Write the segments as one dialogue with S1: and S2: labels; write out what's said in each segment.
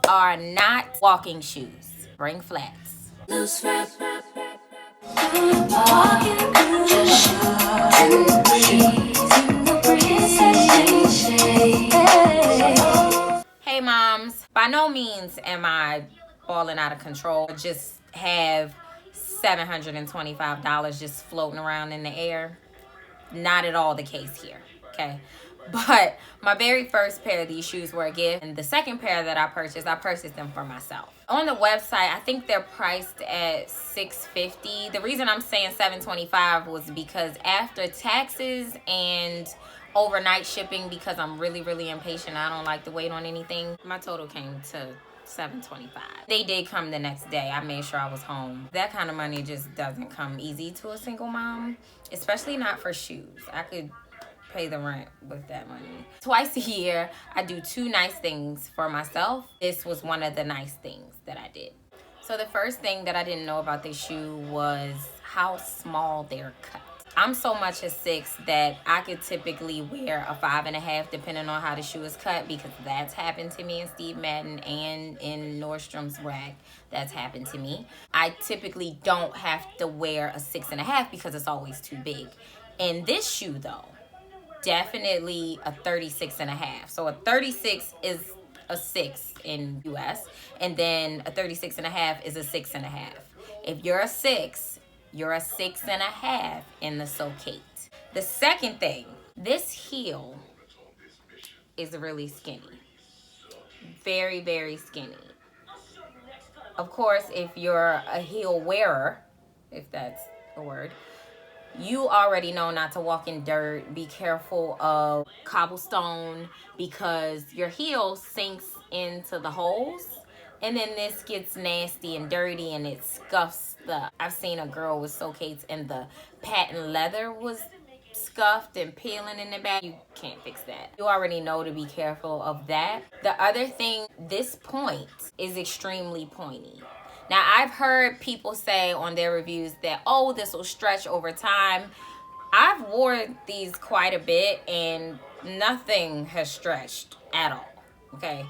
S1: are not walking shoes. Bring flats. Hey moms, by no means am I balling out of control. I just have $725 just floating around in the air. Not at all the case here, okay? But my very first pair of these shoes were a gift, and the second pair that I purchased them for myself. On the website, I think they're priced at $650. The reason I'm saying $725 was because after taxes and overnight shipping, because I'm really, really impatient, I don't like to wait on anything, my total came to $725. They did come the next day. I made sure I was home. That kind of money just doesn't come easy to a single mom, especially not for shoes. I could pay the rent with that money. Twice a year, I do 2 nice things for myself. This was one of the nice things that I did. So the first thing that I didn't know about this shoe was how small they're cut. I'm so much a 6 that I could typically wear a 5.5 depending on how the shoe is cut, because that's happened to me in Steve Madden and in Nordstrom's rack. That's happened to me. I typically don't have to wear a 6.5 because it's always too big. In this shoe though, definitely a 36.5. So a 36 is a 6 in US, and then a 36.5 is a 6.5. If you're a 6, you're a 6.5 in the Socate. The second thing, this heel is really skinny. Very, very skinny. Of course, if you're a heel wearer, if that's a word, you already know not to walk in dirt. Be careful of cobblestone because your heel sinks into the holes, and then this gets nasty and dirty and it scuffs the... I've seen a girl with Socates and the patent leather was scuffed and peeling in the back. You can't fix that. You already know to be careful of that. The other thing, this point is extremely pointy. Now, I've heard people say on their reviews that, oh, this will stretch over time. I've worn these quite a bit and nothing has stretched at all, okay?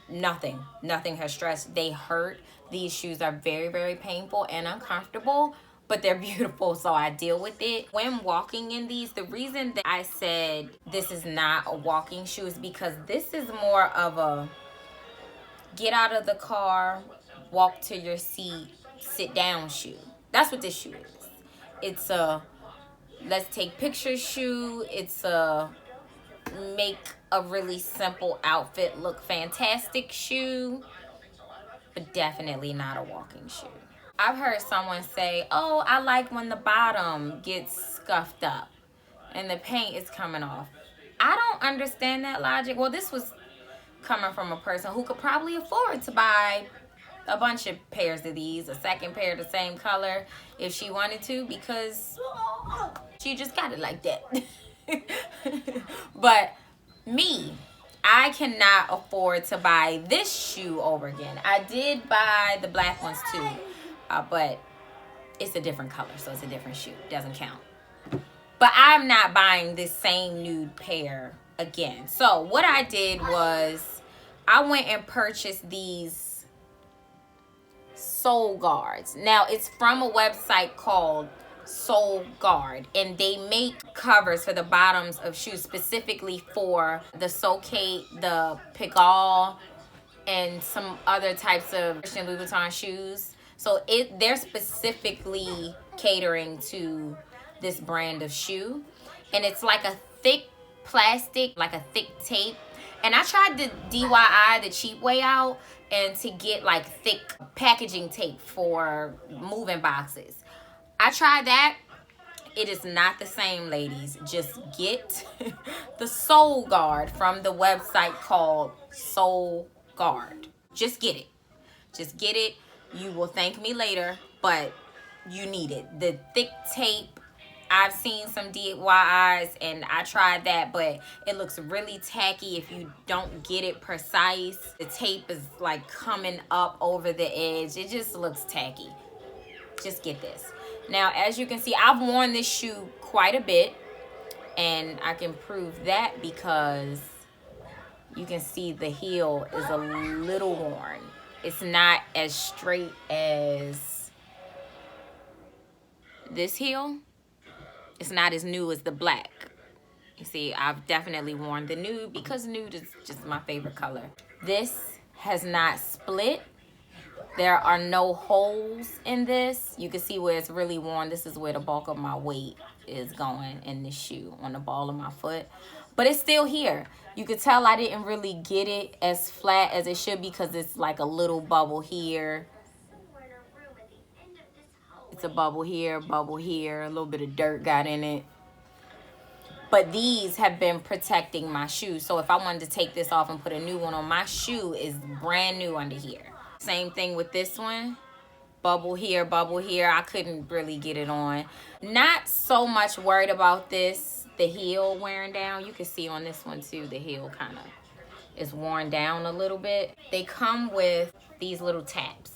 S1: Nothing has stretched. They hurt. These shoes are very, very painful and uncomfortable, but they're beautiful, so I deal with it. When walking in these, the reason that I said this is not a walking shoe is because this is more of a get out of the car, walk to your seat, sit down shoe. That's what this shoe is. It's a let's take pictures shoe. It's a make a really simple outfit look fantastic shoe, but definitely not a walking shoe. I've heard someone say, oh, I like when the bottom gets scuffed up and the paint is coming off. I don't understand that logic. Well, this was coming from a person who could probably afford to buy a bunch of pairs of these, a second pair the same color if she wanted to, because she just got it like that. But me, I cannot afford to buy this shoe over again. I did buy the black ones too, but it's a different color, so it's a different shoe. Doesn't count. But I'm not buying this same nude pair again. So what I did was I went and purchased these Soul Guards. Now, it's from a website called Soul Guard, and they make covers for the bottoms of shoes specifically for the Socate, the Pigalle, and some other types of Christian Louboutin shoes. So they're specifically catering to this brand of shoe, and it's like a thick plastic, like a thick tape. And I tried the DIY, the cheap way out, and to get like thick packaging tape for moving boxes. I tried that. It is not the same, ladies. Just get the Soul Guard from the website called Soul Guard. Just get it. Just get it. You will thank me later, but you need it. The thick tape, I've seen some DIYs and I tried that, but it looks really tacky if you don't get it precise. The tape is like coming up over the edge. It just looks tacky. Just get this. Now, as you can see, I've worn this shoe quite a bit, and I can prove that because you can see the heel is a little worn. It's not as straight as this heel. It's not as new as the black. You see, I've definitely worn the nude because nude is just my favorite color. This has not split. There are no holes in this. You can see where it's really worn. This is where the bulk of my weight is going in this shoe, on the ball of my foot. But it's still here. You could tell I didn't really get it as flat as it should because it's like a little bubble here. It's a bubble here, a little bit of dirt got in it. But these have been protecting my shoe. So if I wanted to take this off and put a new one on, my shoe is brand new under here. Same thing with this one. Bubble here, I couldn't really get it on. Not so much worried about this, the heel wearing down. You can see on this one too, the heel kind of is worn down a little bit. They come with these little taps.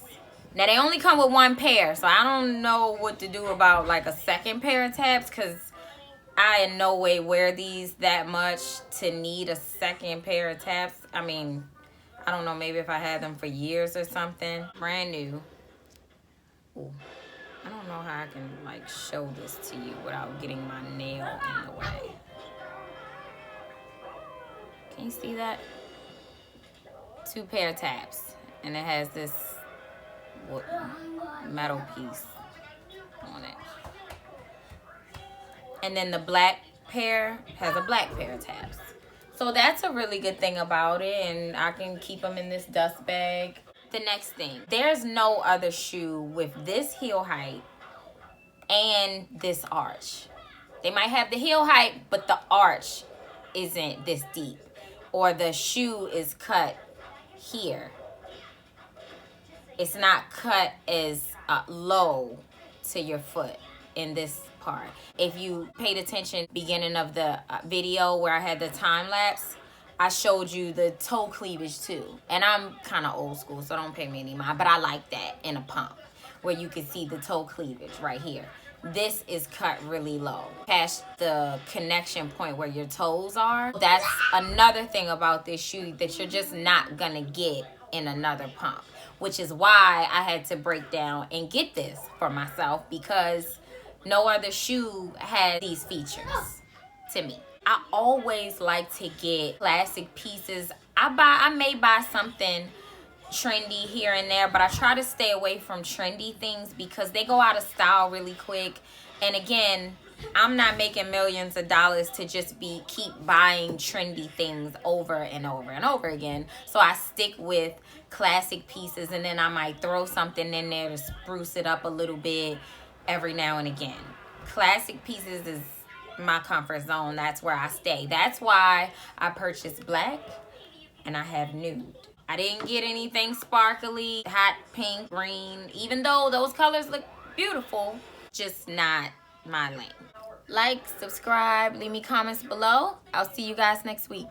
S1: Now they only come with one pair, so I don't know what to do about like a second pair of taps, because I in no way wear these that much to need a second pair of taps. I mean, I don't know, maybe if I had them for years or something. Brand new. Ooh. I don't know how I can like show this to you without getting my nail in the way. Can you see that? 2 pair of taps. And it has this metal piece on it. And then the black pair has a black pair of taps. So that's a really good thing about it, and I can keep them in this dust bag. The next thing, there's no other shoe with this heel height and this arch. They might have the heel height, but the arch isn't this deep, or the shoe is cut here. It's not cut as low to your foot in this part. If you paid attention beginning of the video where I had the time lapse, I showed you the toe cleavage too. And I'm kind of old school, so don't pay me any mind, but I like that in a pump where you can see the toe cleavage right here. This is cut really low past the connection point where your toes are. That's another thing about this shoe that you're just not gonna get in another pump, which is why I had to break down and get this for myself, because no other shoe has these features to me. I always like to get classic pieces. I may buy something trendy here and there, but I try to stay away from trendy things because they go out of style really quick. And again, I'm not making millions of dollars to just keep buying trendy things over and over and over again. So I stick with classic pieces, and then I might throw something in there to spruce it up a little bit every now and again. Classic pieces is my comfort zone. That's where I stay. That's why I purchased black and I have nude. I didn't get anything sparkly, hot pink, green, even though those colors look beautiful, just not my lane. Like, subscribe, leave me comments below. I'll see you guys next week.